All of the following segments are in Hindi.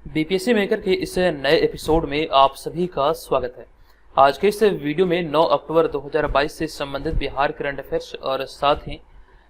बीपीएससी मेकर के इस नए एपिसोड में आप सभी का स्वागत है। आज के इस वीडियो में 9 अक्टूबर 2022 से संबंधित बिहार करंट अफेयर्स और साथ ही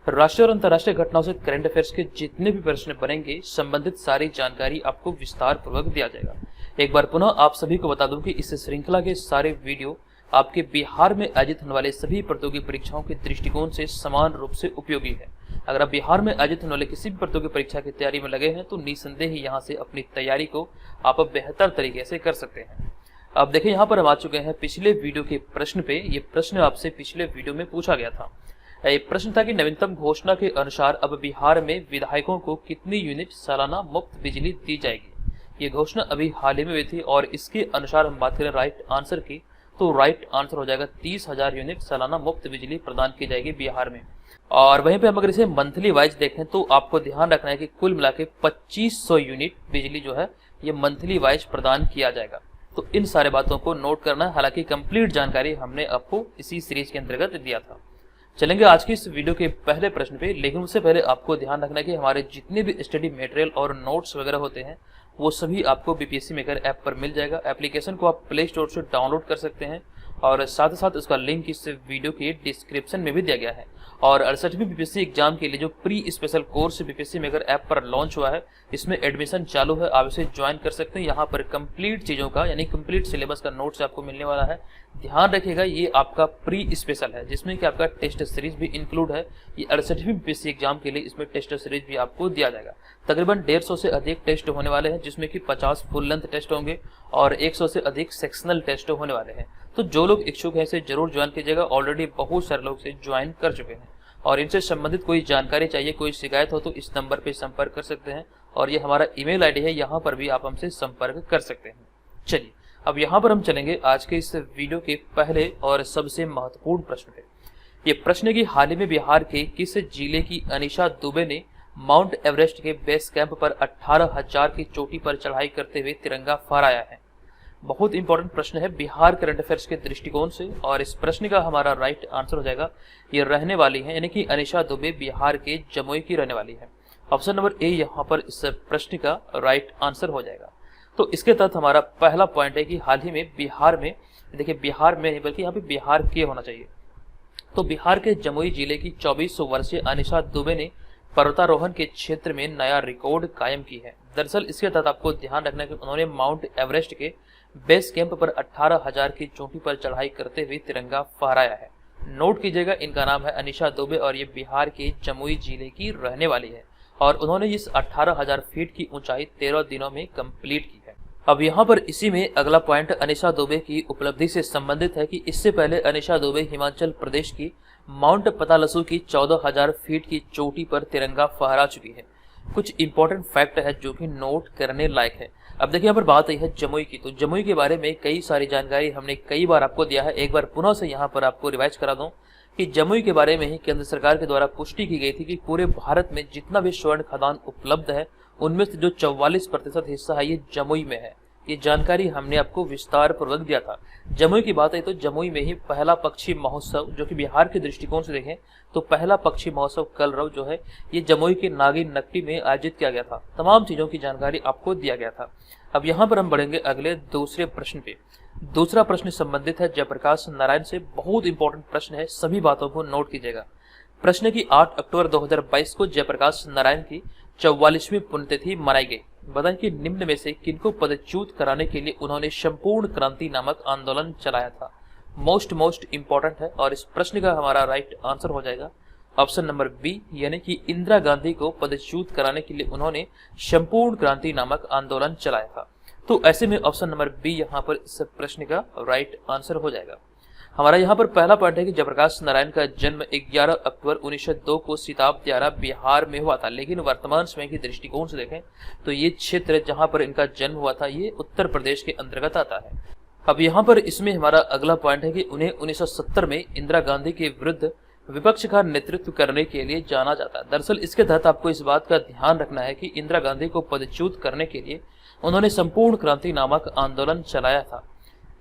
राष्ट्रीय और अंतर्राष्ट्रीय घटनाओं से करंट अफेयर्स के जितने भी प्रश्न बनेंगे संबंधित सारी जानकारी आपको विस्तार पूर्वक दिया जाएगा। एक बार पुनः आप सभी को बता दूं कि इस श्रृंखला के सारे वीडियो आपके बिहार में आयोजित होने वाले सभी प्रतियोगी परीक्षाओं के दृष्टिकोण से समान रूप से उपयोगी है। अगर आप बिहार में आयोजित होने वाले किसी भी प्रतियोगी परीक्षा की तैयारी में लगे हैं तो निसंदेह ही यहाँ से अपनी तैयारी को आप बेहतर तरीके से कर सकते हैं। अब देखिए यहाँ पर हम आ चुके हैं पिछले वीडियो के प्रश्न पे। ये प्रश्न आपसे पिछले वीडियो में पूछा गया था। ये प्रश्न था कि नवीनतम घोषणा के अनुसार अब बिहार में विधायकों को कितनी यूनिट सालाना मुफ्त बिजली दी जाएगी। ये घोषणा अभी हाल ही में हुई थी और इसके अनुसार हम बात करें राइट आंसर की तो राइट आंसर हो जाएगा 30,000 यूनिट सालाना मुफ्त बिजली प्रदान की जाएगी बिहार में। और वहीं पे हम अगर इसे मंथली वाइज देखें तो आपको ध्यान रखना है कि कुल मिला के 2500 यूनिट बिजली जो है ये मंथली वाइज प्रदान किया जाएगा। तो इन सारे बातों को नोट करना है। हालांकि कंप्लीट जानकारी हमने आपको इसी सीरीज के अंतर्गत दिया था। चलेंगे आज की इस वीडियो के पहले प्रश्न पे, लेकिन उससे पहले आपको ध्यान रखना है कि हमारे जितने भी स्टडी मटेरियल और नोट्स वगैरह होते हैं वो सभी आपको बीपीएससी मेकर ऐप पर मिल जाएगा। एप्लीकेशन को आप प्ले स्टोर से डाउनलोड कर सकते हैं और साथ ही साथ उसका लिंक इस वीडियो के डिस्क्रिप्शन में भी दिया गया है। और 68वीं बीपीएससी एग्जाम के लिए जो pre special course BPSC maker app पर लॉन्च हुआ है इसमें एडमिशन चालू है, आप इसे ज्वाइन कर सकते हैं। यहाँ पर कंप्लीट चीज़ों का यानी कंप्लीट सिलेबस का नोट्स आपको मिलने वाला है। ध्यान रखिएगा ये आपका प्री स्पेशल है जिसमें कि आपका टेस्ट सीरीज भी इंक्लूड है। ये 68वीं बीपीएससी एग्जाम के लिए इसमें टेस्ट सीरीज भी आपको दिया जाएगा। तकरीबन 150 से अधिक टेस्ट होने वाले हैं जिसमें कि 50 फुल लेंथ टेस्ट होंगे और 100 से अधिक सेक्शनल टेस्ट होने वाले हैं। तो जो लोग इच्छुक हैं इसे जरूर ज्वाइन कीजिएगा। ऑलरेडी बहुत सारे लोग इसे ज्वाइन कर चुके हैं और इनसे संबंधित कोई जानकारी चाहिए, कोई शिकायत हो तो इस नंबर पे संपर्क कर सकते हैं और ये हमारा ईमेल आईडी है, यहाँ पर भी आप हमसे संपर्क कर सकते हैं। चलिए अब यहाँ पर हम चलेंगे आज के इस वीडियो के पहले और सबसे महत्वपूर्ण प्रश्न पे। ये प्रश्न है कि हाल ही में बिहार के किस जिले की अनीशा दुबे ने माउंट एवरेस्ट के बेस कैंप पर 18,000 की चोटी पर चढ़ाई करते हुए तिरंगा फहराया है। बहुत इंपॉर्टेंट प्रश्न है बिहार करंट अफेयर्स के दृष्टिकोण से और इस प्रश्न का हमारा राइट आंसर हो जाएगा ये रहने वाली है, यानी कि अनीशा दुबे बिहार के जमुई की रहने वाली है। ऑप्शन नंबर ए यहाँ पर इस प्रश्न का राइट आंसर हो जाएगा। तो इसके तहत हमारा पहला पॉइंट है कि हाल ही में बिहार में, देखिए बिहार में नहीं बल्कि यहाँ पे बिहार के होना चाहिए, तो बिहार के जमुई जिले की 24 वर्षीय अनीशा दुबे ने पर्वतारोहण के क्षेत्र में नया रिकॉर्ड कायम की है। दरअसल इसके तहत आपको ध्यान रखना है कि उन्होंने माउंट एवरेस्ट के बेस कैंप पर 18,000 की चोटी पर चढ़ाई करते हुए तिरंगा फहराया है। नोट कीजिएगा इनका नाम है अनीशा दुबे और ये बिहार के जमुई जिले की रहने वाली है और उन्होंने इस 18,000 फीट की ऊंचाई 13 दिनों में कंप्लीट की है। अब यहाँ पर इसी में अगला पॉइंट अनीशा दुबे की उपलब्धि से संबंधित है कि इससे पहले अनीशा दुबे हिमाचल प्रदेश की माउंट पतालसू की 14,000 फीट की चोटी पर तिरंगा फहरा चुकी है। कुछ इंपॉर्टेंट फैक्ट है जो कि नोट करने लायक है। अब देखिए यहाँ पर बात आई है जमुई की, तो जमुई के बारे में कई सारी जानकारी हमने कई बार आपको दिया है। एक बार पुनः से यहाँ पर आपको रिवाइज करा दूं कि जमुई के बारे में ही केंद्र सरकार के द्वारा पुष्टि की गई थी कि पूरे भारत में जितना भी स्वर्ण खदान उपलब्ध है उनमें से जो 44% हिस्सा है ये जमुई में है। ये जानकारी हमने आपको विस्तार पूर्वक दिया था। जमुई की बात है तो जमुई में ही पहला पक्षी महोत्सव, जो कि बिहार के दृष्टिकोण से देखें तो पहला पक्षी महोत्सव कलरव जो है ये जमुई के नागिन नकटी में आयोजित किया गया था। तमाम चीजों की जानकारी आपको दिया गया था। अब यहाँ पर हम बढ़ेंगे अगले दूसरे प्रश्न पे। दूसरा प्रश्न संबंधित है जयप्रकाश नारायण से। बहुत इंपॉर्टेंट प्रश्न है, सभी बातों को नोट कीजिएगा। प्रश्न की 8 अक्टूबर 2022 को जयप्रकाश नारायण की 44वीं पुण्यतिथि मनाई गई। बताएं कि निम्न में से किनको पदच्युत कराने के लिए उन्होंने संपूर्ण क्रांति नामक आंदोलन चलाया था। मोस्ट इंपॉर्टेंट है और इस प्रश्न का हमारा राइट आंसर हो जाएगा ऑप्शन नंबर बी, यानी कि इंदिरा गांधी को पदच्युत कराने के लिए उन्होंने संपूर्ण क्रांति नामक आंदोलन चलाया था। तो ऐसे में ऑप्शन नंबर बी यहाँ पर इस प्रश्न का राइट आंसर हो जाएगा। हमारा यहाँ पर पहला पॉइंट है कि जयप्रकाश नारायण का जन्म 11 अक्टूबर 1902 को सिताब दियारा बिहार में हुआ था, लेकिन वर्तमान समय के दृष्टिकोण से देखें तो ये क्षेत्र जहाँ पर इनका जन्म हुआ था ये उत्तर प्रदेश के अंतर्गत आता है। अब यहाँ पर इसमें हमारा अगला पॉइंट है कि उन्हें 1970 में इंदिरा गांधी के विरुद्ध विपक्ष का नेतृत्व करने के लिए जाना जाता है। दरअसल इसके तहत आपको इस बात का ध्यान रखना है कि इंदिरा गांधी को पदच्युत करने के लिए उन्होंने संपूर्ण क्रांति नामक आंदोलन चलाया था।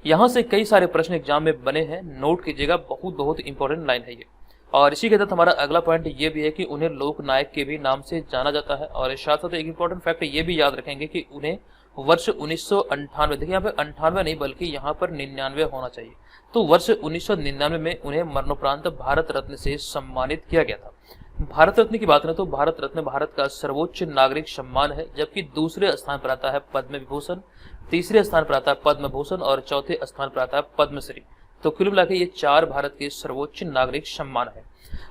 यहाँ से कई सारे प्रश्न एग्जाम में बने हैं, नोट कीजिएगा, बहुत इंपॉर्टेंट लाइन है ये। और इसी के तहत हमारा अगला पॉइंट ये भी है कि उन्हें लोक नायक के भी नाम से जाना जाता है। और इस साथ साथ एक इंपॉर्टेंट फैक्ट ये भी याद रखेंगे कि उन्हें वर्ष 1998, देखिए यहाँ पे 98 नहीं बल्कि यहाँ पर 99 होना चाहिए, तो वर्ष 1999 में उन्हें मरणोपरांत भारत रत्न से सम्मानित किया गया था। भारत रत्न की बात करें तो भारत रत्न भारत का सर्वोच्च नागरिक सम्मान है, जबकि दूसरे स्थान पर आता है पद्म विभूषण, तीसरे स्थान पर आता है पद्म भूषण और चौथे स्थान पर आता है पद्मश्री। तो कुल मिलाकर ये 4 भारत के सर्वोच्च नागरिक सम्मान है।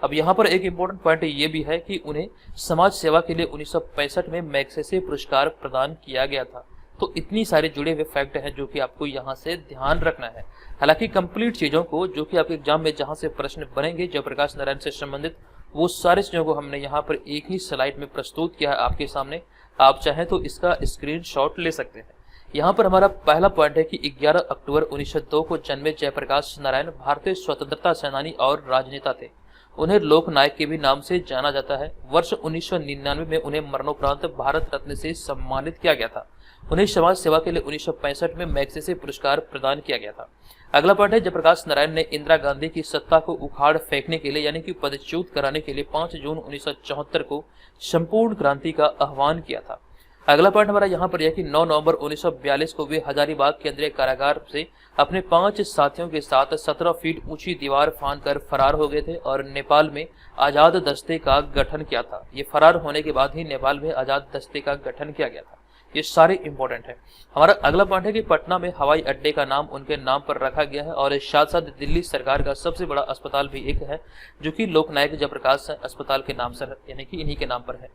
अब यहाँ पर एक इम्पोर्टेंट पॉइंट ये भी है कि उन्हें समाज सेवा के लिए 1965 में मैग्सेसे पुरस्कार प्रदान किया गया था। तो इतनी सारे जुड़े हुए फैक्ट हैं जो कि आपको यहाँ से ध्यान रखना है। हालांकि कंप्लीट चीजों को जो कि आपके एग्जाम में जहाँ से प्रश्न बनेंगे जयप्रकाश नारायण से संबंधित, वो सारे चीजों को हमने यहाँ पर एक ही स्लाइड में प्रस्तुत किया है आपके सामने। आप चाहें तो इसका स्क्रीनशॉट ले सकते हैं। यहाँ पर हमारा पहला पॉइंट है कि 11 अक्टूबर 1902 को जन्मे जयप्रकाश नारायण भारतीय स्वतंत्रता सेनानी और राजनेता थे। उन्हें लोक नायक के भी नाम से जाना जाता है। वर्ष 1999 में उन्हें मरणोपरांत भारत रत्न से सम्मानित किया गया था। उन्हें समाज सेवा के लिए 1965 में मैग्सेसे पुरस्कार प्रदान किया गया था। अगला पॉइंट है जयप्रकाश नारायण ने इंदिरा गांधी की सत्ता को उखाड़ फेंकने के लिए यानी कि पदच्युत कराने के लिए 5 जून 1974 को संपूर्ण क्रांति का आह्वान किया था। अगला पॉइंट हमारा यहाँ पर यह कि 9 नवंबर 1942 को वे हजारीबाग केंद्रीय कारागार से अपने 5 साथियों के साथ 17 फीट ऊंची दीवार फांदकर फरार हो गए थे और नेपाल में आजाद दस्ते का गठन किया था। ये फरार होने के बाद ही नेपाल में आजाद दस्ते का गठन किया गया था। ये सारे इंपॉर्टेंट है। हमारा अगला पॉइंट है कि पटना में हवाई अड्डे का नाम उनके नाम पर रखा गया है और इस साथ साथ दिल्ली सरकार का सबसे बड़ा अस्पताल भी एक है जो कि लोकनायक जयप्रकाश अस्पताल के नाम से यानी कि इन्हीं के नाम पर है।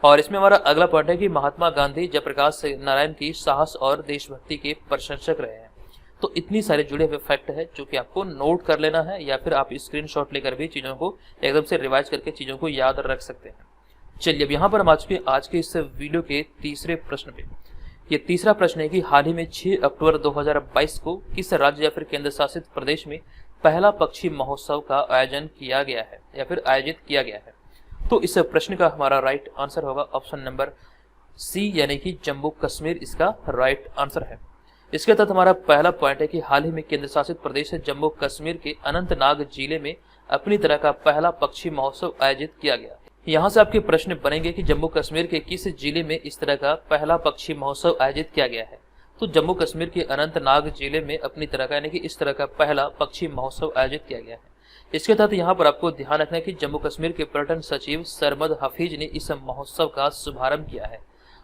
और इसमें हमारा अगला पॉइंट है कि महात्मा गांधी जयप्रकाश नारायण की साहस और देशभक्ति के प्रशंसक रहे हैं। तो इतनी सारे जुड़े हुए फैक्ट है जो कि आपको नोट कर लेना है या फिर आप स्क्रीनशॉट लेकर भी चीजों को एकदम से रिवाइज करके चीजों को याद रख सकते हैं। चलिए अब यहाँ पर हम आज के इस वीडियो के तीसरे प्रश्न पे। ये तीसरा प्रश्न है कि हाल ही में 6 अक्टूबर 2022 को किस राज्य या फिर केंद्र शासित प्रदेश में पहला पक्षी महोत्सव का आयोजन किया गया है या फिर आयोजित किया गया है। तो इस प्रश्न का हमारा राइट आंसर होगा ऑप्शन नंबर सी यानी कि जम्मू कश्मीर इसका राइट आंसर है। इसके तहत हमारा पहला पॉइंट है कि हाल ही में केंद्र शासित प्रदेश जम्मू कश्मीर के अनंतनाग जिले में अपनी तरह का पहला पक्षी महोत्सव आयोजित किया गया। यहाँ से आपके प्रश्न बनेंगे कि जम्मू कश्मीर के किस जिले में इस तरह का पहला पक्षी महोत्सव आयोजित किया गया है। तो जम्मू कश्मीर के अनंतनाग जिले में अपनी तरह का यानी कि इस तरह का पहला पक्षी महोत्सव आयोजित किया गया है। इसके तहत यहाँ पर आपको ध्यान रखना है कि जम्मू कश्मीर के पर्यटन सचिव सरमद हफीज ने इस महोत्सव का शुभारंभ किया है।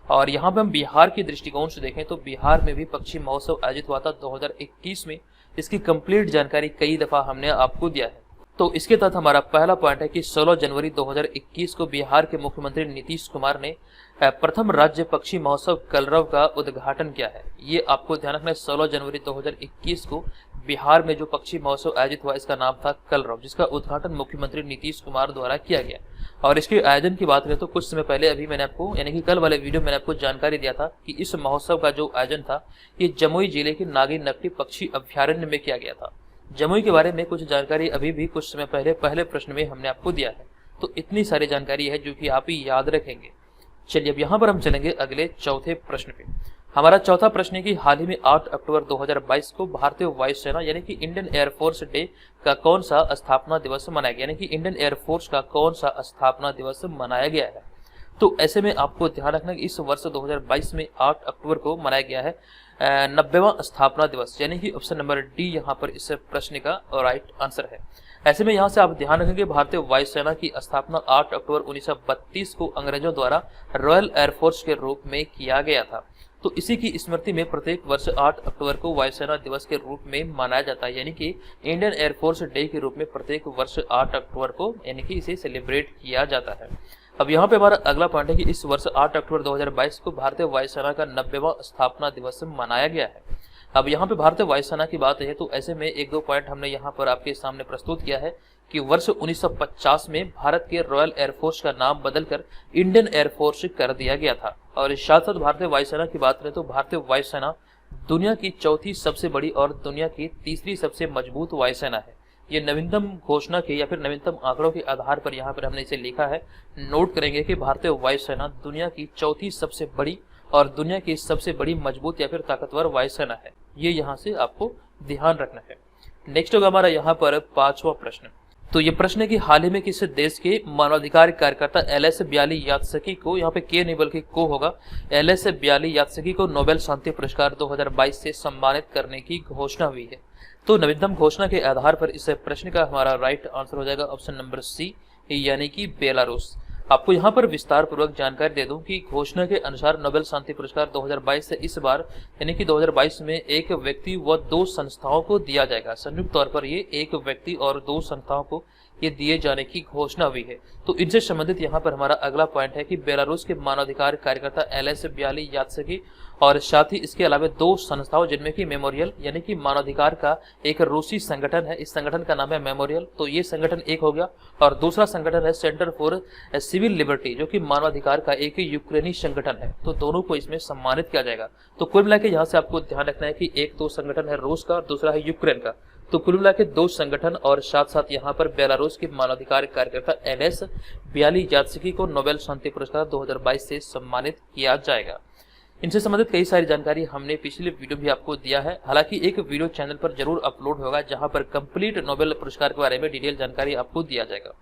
और यहाँ पे हम बिहार के दृष्टिकोण से देखें तो बिहार में भी पक्षी महोत्सव आयोजित हुआ था 2021 में। इसकी कंप्लीट जानकारी कई दफा हमने आपको दिया है। तो इसके तहत हमारा पहला पॉइंट है कि 16 जनवरी 2021 को बिहार के मुख्यमंत्री नीतीश कुमार ने प्रथम राज्य पक्षी महोत्सव कलरव का उद्घाटन किया है। ये आपको ध्यान रखना है 16 जनवरी 2021 को बिहार में जो पक्षी महोत्सव आयोजित हुआ इसका नाम था कलरव, जिसका उद्घाटन मुख्यमंत्री नीतीश कुमार द्वारा किया गया। और इसके आयोजन की बात करें तो कुछ समय पहले अभी मैंने आपको यानी कि कल वाले वीडियो में मैंने आपको जानकारी दिया था कि इस महोत्सव का जो आयोजन था ये जमुई जिले के नागिनक्टी पक्षी अभ्यारण्य में किया गया था। जमुई के बारे में कुछ जानकारी अभी भी कुछ समय पहले प्रश्न में हमने आपको दिया है। तो इतनी सारी जानकारी है जो कि आप ही याद रखेंगे। चलिए अब यहाँ पर हम चलेंगे अगले चौथे प्रश्न पे। हमारा चौथा प्रश्न है कि हाल ही में 8 अक्टूबर 2022 को भारतीय वायुसेना यानी कि इंडियन एयरफोर्स डे का कौन सा स्थापना दिवस मनाया गया, यानी कि इंडियन एयरफोर्स का कौन सा स्थापना दिवस मनाया गया है। तो ऐसे में आपको ध्यान रखना कि इस वर्ष 2022 में 8 अक्टूबर को मनाया गया है 90वां स्थापना दिवस, यानी कि ऑप्शन नंबर डी यहाँ पर इस प्रश्न का राइट आंसर है। ऐसे में यहाँ से आप ध्यान रखेंगे भारतीय वायुसेना की स्थापना 8 अक्टूबर 1932 को अंग्रेजों द्वारा रॉयल एयरफोर्स के रूप में किया गया था। तो इसी की स्मृति में प्रत्येक वर्ष 8 अक्टूबर को वायुसेना दिवस के रूप में मनाया जाता है, यानी कि इंडियन एयरफोर्स डे के रूप में प्रत्येक वर्ष 8 अक्टूबर को यानी कि इसे सेलिब्रेट किया जाता है। अब यहाँ पे हमारा अगला पॉइंट है कि इस वर्ष 8 अक्टूबर 2022 को भारतीय वायुसेना का 90वां स्थापना दिवस मनाया गया है। अब यहाँ पे भारतीय वायुसेना की बात है तो ऐसे में एक दो पॉइंट हमने यहाँ पर आपके सामने प्रस्तुत किया है कि वर्ष 1950 में भारत के रॉयल एयरफोर्स का नाम बदलकर इंडियन एयरफोर्स कर दिया गया था। और इस साथ साथ भारतीय वायुसेना की बात करें तो भारतीय वायुसेना दुनिया की चौथी सबसे बड़ी और दुनिया की तीसरी सबसे मजबूत वायुसेना है। ये नवीनतम घोषणा के या फिर नवीनतम आंकड़ों के आधार पर यहाँ पर हमने इसे लिखा है। नोट करेंगे कि भारतीय वायुसेना दुनिया की चौथी सबसे बड़ी और दुनिया की सबसे बड़ी मजबूत या फिर ताकतवर वायुसेना है। ये यहाँ से आपको ध्यान रखना है। नेक्स्ट होगा हमारा यहाँ पर पांचवा प्रश्न। तो ये प्रश्न है कि हाल ही में किस देश के मानवाधिकार कार्यकर्ता एलएस ब्याली यात्सकी को, यहाँ पे के नहीं बल्कि को होगा, एलएस ब्याली यात्सकी को नोबेल शांति पुरस्कार 2022 से सम्मानित करने की घोषणा हुई है। तो नवीनतम घोषणा के आधार पर इस प्रश्न का हमारा राइट आंसर हो जाएगा ऑप्शन नंबर सी, यानी कि बेलारूस। आपको यहाँ पर विस्तार पूर्वक जानकारी दे दूं कि घोषणा के अनुसार नोबेल शांति पुरस्कार 2022 से इस बार यानी कि 2022 में एक व्यक्ति व 2 संस्थाओं को दिया जाएगा। संयुक्त तौर पर ये एक व्यक्ति और 2 संस्थाओं को ये दिए जाने की घोषणा हुई है। तो इनसे संबंधित यहाँ पर हमारा अगला पॉइंट है कि बेलारूस के मानवाधिकार कार्यकर्ता एलएस ब्याली यात्सकी और साथ ही इसके अलावा 2 संस्थाओं जिनमें कि मेमोरियल यानी कि मानवाधिकार का एक रूसी संगठन है, इस संगठन का नाम है मेमोरियल, तो ये संगठन एक हो गया, और दूसरा संगठन है सेंटर फॉर सिविल लिबर्टी जो कि मानवाधिकार का एक यूक्रेनी संगठन है। तो दोनों को इसमें सम्मानित किया जाएगा। तो कुल मिलाकर यहाँ से आपको ध्यान रखना है कि एक तो संगठन है रूस का और दूसरा है यूक्रेन का। तो कुल मिला के 2 संगठन और साथ साथ यहाँ पर बेलारूस के मानवाधिकार कार्यकर्ता एलएस ब्याली यात्सकी को नोबेल शांति पुरस्कार 2022 से सम्मानित किया जाएगा। इनसे संबंधित कई सारी जानकारी हमने पिछले वीडियो भी आपको दिया है। हालांकि एक वीडियो चैनल पर जरूर अपलोड होगा जहां पर कंप्लीट नोबेल पुरस्कार के बारे में डिटेल जानकारी आपको दिया जाएगा।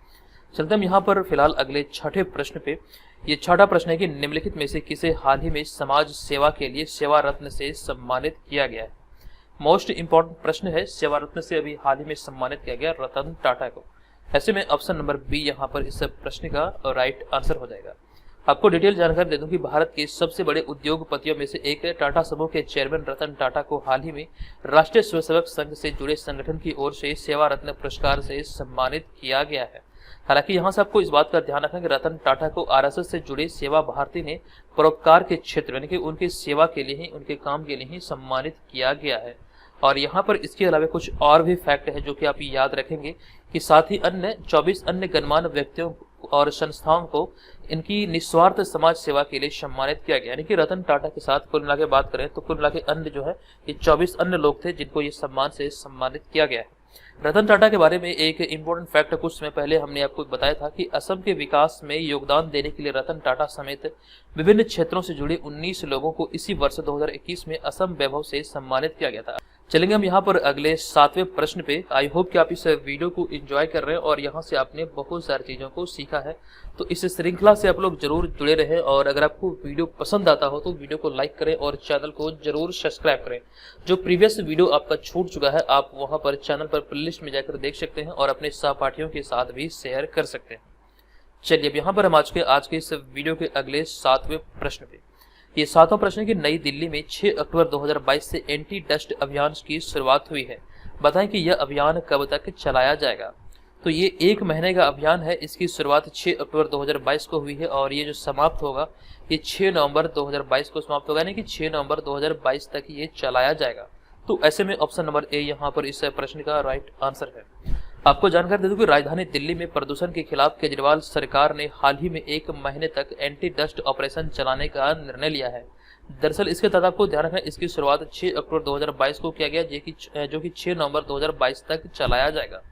चलते हम यहाँ पर फिलहाल अगले छठे प्रश्न पे। ये छठा प्रश्न है कि निम्नलिखित में से किसे हाल ही में समाज सेवा के लिए सेवा रत्न से सम्मानित किया गया है। मोस्ट इंपॉर्टेंट प्रश्न है, सेवा रत्न से अभी हाल ही में सम्मानित किया गया रतन टाटा को। ऐसे में ऑप्शन नंबर बी यहाँ पर इस प्रश्न का राइट आंसर हो जाएगा। आपको डिटेल जानकारी दे दूं कि भारत के सबसे बड़े उद्योगपतियों में से एक टाटा समूह के चेयरमैन रतन टाटा को हाल ही में राष्ट्रीय स्वयंसेवक संघ से जुड़े संगठन की ओर से सेवा रत्न पुरस्कार से सम्मानित किया गया है। हालांकि यहाँ से आपको इस बात का ध्यान रखना कि रतन टाटा को आरएसएस से जुड़े सेवा भारती ने परोपकार के क्षेत्र यानी कि उनकी सेवा के लिए ही, उनके काम के लिए ही सम्मानित किया गया है। और यहाँ पर इसके अलावा कुछ और भी फैक्ट है जो कि आप याद रखेंगे कि साथ ही अन्य 24 अन्य गणमान्य व्यक्तियों और संस्थाओं को इनकी निस्वार्थ समाज सेवा के लिए सम्मानित किया गया। यानी कि रतन टाटा के साथ कुल मिला के बात करें तो कुल मिला के अन्य जो है ये 24 अन्य लोग थे जिनको ये सम्मान से सम्मानित किया गया है। रतन टाटा के बारे में एक इम्पोर्टेंट फैक्ट कुछ समय पहले हमने आपको बताया था कि असम के विकास में योगदान देने के लिए रतन टाटा समेत विभिन्न क्षेत्रों से जुड़े 19 लोगों को इसी वर्ष 2021 में असम वैभव से सम्मानित किया गया था। चलेंगे हम यहाँ पर अगले 7वें प्रश्न पे। आई होप कि आप इस वीडियो को एंजॉय कर रहे हैं और यहाँ से आपने बहुत सारी चीज़ों को सीखा है। तो इस श्रृंखला से आप लोग जरूर जुड़े रहें और अगर आपको वीडियो पसंद आता हो तो वीडियो को लाइक करें और चैनल को जरूर सब्सक्राइब करें। जो प्रीवियस वीडियो आपका छूट चुका है आप वहाँ पर चैनल पर प्लेलिस्ट में जाकर देख सकते हैं और अपने सहपाठियों के साथ भी शेयर कर सकते हैं। चलिए अब यहाँ पर हम आज के इस वीडियो के अगले 7वें प्रश्न पे। ये 7वां प्रश्न है कि नई दिल्ली में 6 अक्टूबर 2022 से एंटी डस्ट अभियान की शुरुआत हुई है। बताएं कि यह अभियान कब तक चलाया जाएगा। तो ये 1 महीने का अभियान है। इसकी शुरुआत 6 अक्टूबर 2022 को हुई है और ये जो समाप्त होगा ये 6 नवंबर 2022 को समाप्त होगा, यानी कि 6 नवंबर 2022 तक ये चलाया जाएगा। तो ऐसे में ऑप्शन नंबर ए यहाँ पर इस प्रश्न का राइट आंसर है। आपको जानकारी दे दूं कि राजधानी दिल्ली में प्रदूषण के खिलाफ केजरीवाल सरकार ने हाल ही में 1 महीने तक एंटी डस्ट ऑपरेशन चलाने का निर्णय लिया है। दरअसल इसके तहत आपको ध्यान रखना इसकी शुरुआत 6 अक्टूबर 2022 को किया गया जो कि 6 नवंबर 2022 तक चलाया जाएगा।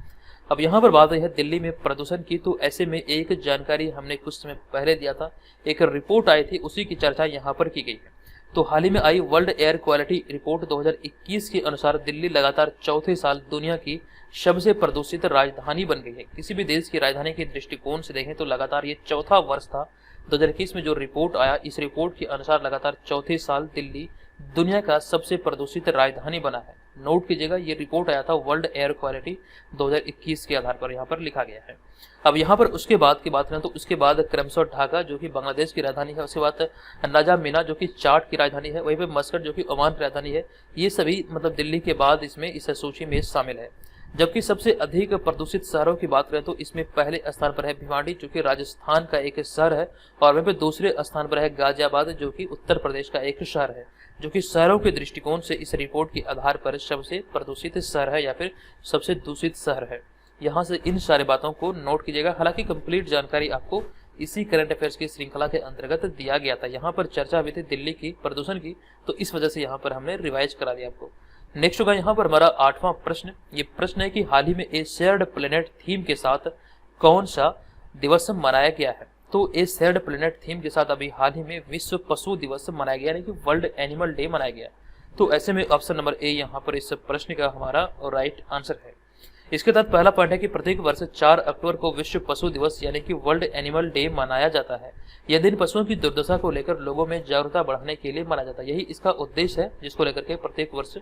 अब यहाँ पर बात है दिल्ली में प्रदूषण की, तो ऐसे में एक जानकारी हमने कुछ समय पहले दिया था, एक रिपोर्ट आई थी, उसी की चर्चा यहाँ पर की गई है। तो हाल ही में आई वर्ल्ड एयर क्वालिटी रिपोर्ट 2021 के अनुसार दिल्ली लगातार चौथे साल दुनिया की सबसे प्रदूषित राजधानी बन गई है। किसी भी देश की राजधानी के दृष्टिकोण से देखें तो लगातार ये चौथा वर्ष था। 2021 में जो रिपोर्ट आया, इस रिपोर्ट के अनुसार लगातार चौथे साल दिल्ली दुनिया का सबसे प्रदूषित राजधानी बना है। नोट कीजिएगा, ये रिपोर्ट आया था वर्ल्ड एयर क्वालिटी 2021 के आधार पर यहाँ पर लिखा गया है। अब यहाँ पर उसके बाद की बात करें तो उसके बाद क्रमशः ढाका जो कि बांग्लादेश की राजधानी है, उसके बाद नजामीना जो कि चाड की राजधानी है, वहीं पे मस्कट जो कि ओमान की राजधानी है, ये सभी मतलब दिल्ली के बाद इसमें इस सूची में शामिल है। जबकि सबसे अधिक प्रदूषित शहरों की बात करें तो इसमें पहले स्थान पर है भिवाड़ी जो कि राजस्थान का एक शहर है और वहीं पे दूसरे स्थान पर है गाजियाबाद जो कि उत्तर प्रदेश का एक शहर है, जो कि शहरों के दृष्टिकोण से इस रिपोर्ट के आधार पर सबसे प्रदूषित शहर है या फिर सबसे दूषित शहर है। यहाँ से इन सारी बातों को नोट कीजिएगा। हालांकि कंप्लीट जानकारी आपको इसी करंट अफेयर्स की श्रृंखला के अंतर्गत दिया गया था। यहाँ पर चर्चा हुई थी दिल्ली की प्रदूषण की, तो इस वजह से यहाँ पर हमने रिवाइज करा दिया आपको। नेक्स्ट होगा यहाँ पर हमारा 8वां प्रश्न। ये प्रश्न है कि हाल ही में ए शेयर्ड प्लेनेट थीम के साथ कौन सा दिवस मनाया गया है। तो ए शेयर्ड प्लेनेट थीम के साथ अभी हाल ही में विश्व पशु दिवस मनाया गया, यानी कि वर्ल्ड एनिमल डे मनाया गया। तो ऐसे में ऑप्शन नंबर ए यहाँ पर इस प्रश्न का हमारा राइट आंसर है। इसके तहत पहला पॉइंट है कि प्रत्येक वर्ष 4 अक्टूबर को विश्व पशु दिवस यानी कि वर्ल्ड एनिमल डे मनाया जाता है। यह दिन पशुओं की दुर्दशा को लेकर लोगों में जागरूकता बढ़ाने के लिए मनाया जाता है। यही इसका उद्देश्य है, जिसको लेकर के प्रत्येक वर्ष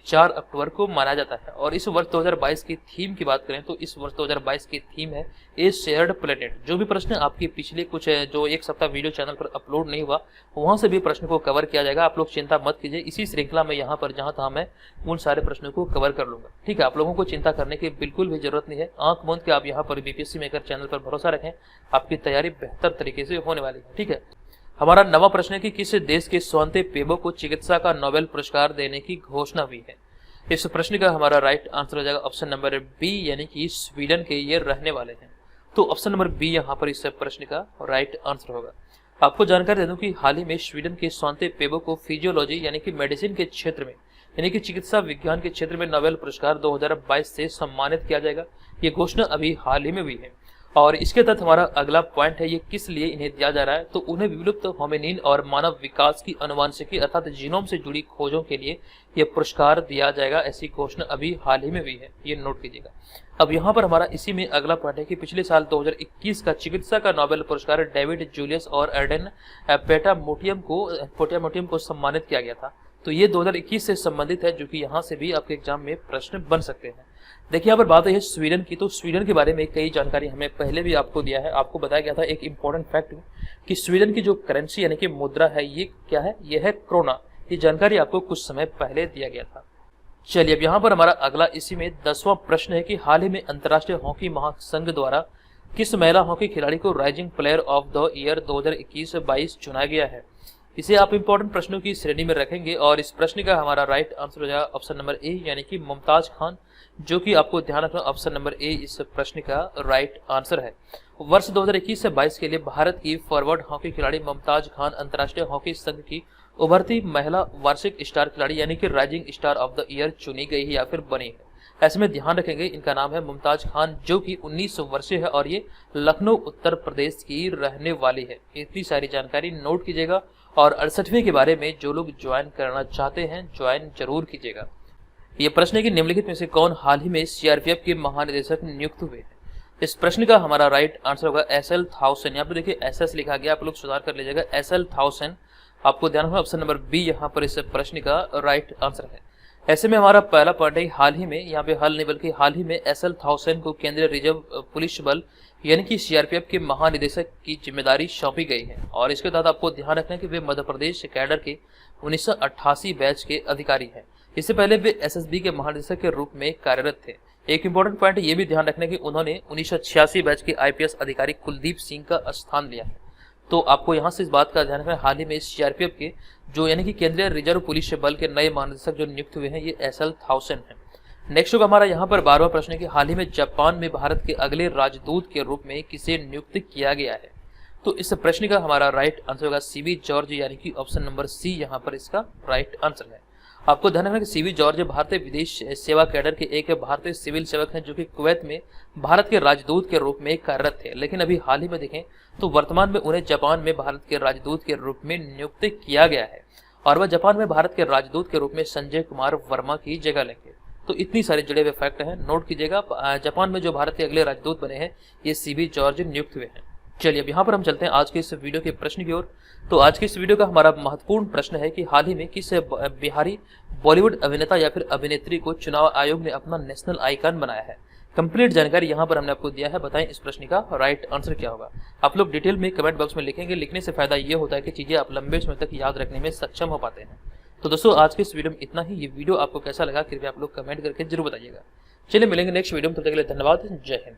4 अक्टूबर को मनाया जाता है। और इस वर्ष 2022 की थीम की बात करें तो इस वर्ष 2022 की थीम है ए शेयर्ड प्लेनेट। जो भी प्रश्न आपके पिछले कुछ जो एक सप्ताह वीडियो चैनल पर अपलोड नहीं हुआ, वहां से भी प्रश्न को कवर किया जाएगा। आप लोग चिंता मत कीजिए, इसी श्रृंखला में यहाँ पर जहां तहाँ मैं उन सारे प्रश्नों को कवर कर लूंगा। ठीक है, आप लोगों को चिंता करने की बिल्कुल भी जरूरत नहीं है। आंख मूंद के आप यहाँ पर बीपीएससी मेकर चैनल पर भरोसा रखें, आपकी तैयारी बेहतर तरीके से होने वाली है। ठीक है, हमारा नवा प्रश्न है कि किस देश के स्वांते पेबो को चिकित्सा का नोबेल पुरस्कार देने की घोषणा हुई है। इस प्रश्न का हमारा राइट आंसर हो जाएगा ऑप्शन नंबर बी, यानी कि स्वीडन के ये रहने वाले हैं। तो ऑप्शन नंबर बी यहाँ पर इस प्रश्न का राइट आंसर होगा। आपको जानकारी दे दूं कि हाल ही में स्वीडन के स्वांते पेबो को फिजियोलॉजी यानी कि मेडिसिन के क्षेत्र में यानी कि चिकित्सा विज्ञान के क्षेत्र में नोबेल पुरस्कार 2022 से सम्मानित किया जाएगा। ये घोषणा अभी हाल ही में हुई है। और इसके तहत हमारा अगला पॉइंट है, ये किस लिए इन्हें दिया जा रहा है। तो उन्हें विलुप्त होमिनिन और मानव विकास की अनुवांशिकी अर्थात जीनोम से जुड़ी खोजों के लिए यह पुरस्कार दिया जाएगा। ऐसी घोषणा अभी हाल ही में हुई है, ये नोट कीजिएगा। अब यहाँ पर हमारा इसी में अगला पॉइंट है कि पिछले साल 2021 का चिकित्सा का नोबेल पुरस्कार डेविड जूलियस और एर्डेन पोटामोटियम को सम्मानित किया गया था। तो ये 2021 से संबंधित है, जो कि यहाँ से भी आपके एग्जाम में प्रश्न बन सकते हैं। देखिए, यहाँ पर बात है स्वीडन की। तो स्वीडन के बारे में कई जानकारी हमें पहले भी आपको दिया है। आपको बताया गया था एक इंपॉर्टेंट फैक्ट कि स्वीडन की जो करेंसी यानी कि मुद्रा है, ये क्या है, ये है क्रोना। ये जानकारी आपको कुछ समय पहले दिया गया था। चलिए, अब यहाँ पर हमारा अगला इसी में 10वां प्रश्न है कि हाल ही में अंतर्राष्ट्रीय हॉकी महासंघ द्वारा किस महिला हॉकी खिलाड़ी को rising player of the year 2021-22 चुना गया है। इसे आप इंपॉर्टेंट प्रश्नों की श्रेणी में रखेंगे और इस प्रश्न का हमारा राइट आंसर हो जाएगा ऑप्शन नंबर ए, यानी कि मुमताज खान, जो कि आपको ध्यान रखना ऑप्शन नंबर ए इस प्रश्न का राइट आंसर है। वर्ष 2021 से 22 के लिए भारत की फॉरवर्ड हॉकी खिलाड़ी मुमताज खान अंतर्राष्ट्रीय हॉकी संघ की उभरती महिला वार्षिक स्टार खिलाड़ी यानी कि rising star of the year चुनी गई है या फिर बनी है। ऐसे में ध्यान रखेंगे, इनका नाम है मुमताज खान, जो कि 19 वर्षीय है और ये लखनऊ उत्तर प्रदेश की रहने वाली है। इतनी सारी जानकारी नोट कीजिएगा और 68वें के बारे में जो लोग ज्वाइन करना चाहते हैं ज्वाइन जरूर कीजिएगा। ये प्रश्न है कि निम्नलिखित में से कौन हाल ही में सीआरपीएफ के महानिदेशक नियुक्त हुए हैं। इस प्रश्न का हमारा राइट आंसर होगा SL थाउसेंड। यहाँ पे देखिए SS लिखा गया, आप लोग सुधार कर लीजिएगा, SL थाउसेंड। आपको ध्यान रखना ऑप्शन नंबर बी यहाँ पर इस प्रश्न का राइट आंसर है। ऐसे में हमारा पहला पॉइंट है हाल ही में, यहाँ पे हाल नहीं बल्कि हाल ही में SL थाउसेंड को केंद्रीय रिजर्व पुलिस बल यानी कि सीआरपीएफ के महानिदेशक की जिम्मेदारी सौंपी गई है। और इसके तहत आपको ध्यान रखना है कि वे मध्य प्रदेश कैडर के 1988 बैच के अधिकारी हैं। इससे पहले वे एसएसबी के महानिदेशक के रूप में कार्यरत थे। एक इंपॉर्टेंट पॉइंट ये भी ध्यान रखना कि उन्होंने 1986 बैच के आईपीएस अधिकारी कुलदीप सिंह का स्थान लिया है। तो आपको यहाँ से इस बात का ध्यान रखना है, हाल ही में सीआरपीएफ के जो यानी कि केंद्रीय रिजर्व पुलिस बल के नए महानिदेशक जो नियुक्त हुए हैं ये SL थाउसेंड है। नेक्स्ट होगा हमारा यहाँ पर 12वां प्रश्न है कि हाल ही में जापान में भारत के अगले राजदूत के रूप में किसे नियुक्त किया गया है। तो इस प्रश्न का हमारा राइट आंसर होगा सीवी जॉर्ज, यानी कि ऑप्शन नंबर सी यहाँ पर इसका राइट आंसर है। आपको ध्यान रखना कि सीवी जॉर्ज भारतीय विदेश सेवा कैडर के एक भारतीय सिविल सेवक हैं जो कि कुवैत में भारत के राजदूत के रूप में कार्यरत थे, लेकिन अभी हाल ही में देखें तो वर्तमान में उन्हें जापान में भारत के राजदूत के रूप में नियुक्त किया गया है और वह जापान में भारत के राजदूत के रूप में संजय कुमार वर्मा की जगह लेंगे। तो इतनी सारे जुड़े हुए फैक्ट हैं, नोट कीजिएगा। जापान में जो भारत के अगले राजदूत बने हैं ये सीवी जॉर्ज नियुक्त हुए हैं। चलिए अब यहाँ पर हम चलते हैं आज के इस वीडियो के प्रश्न की ओर। तो आज के इस वीडियो का हमारा महत्वपूर्ण प्रश्न है कि हाल ही में किस बिहारी बॉलीवुड अभिनेता या फिर अभिनेत्री को चुनाव आयोग ने अपना नेशनल आइकन बनाया है। कंप्लीट जानकारी यहाँ पर हमने आपको दिया है, बताएं इस प्रश्न का राइट आंसर क्या होगा। आप लोग डिटेल में कमेंट बॉक्स में लिखेंगे, लिखने से फायदा ये होता है कि चीजें आप लंबे समय तक याद रखने में सक्षम हो पाते हैं। तो दोस्तों आज के इस वीडियो में इतना ही। ये वीडियो आपको कैसा लगा कृपया आप लोग कमेंट करके जरूर बताइएगा। चलिए मिलेंगे नेक्स्ट वीडियो में, तब तक के लिए धन्यवाद, जय हिंद।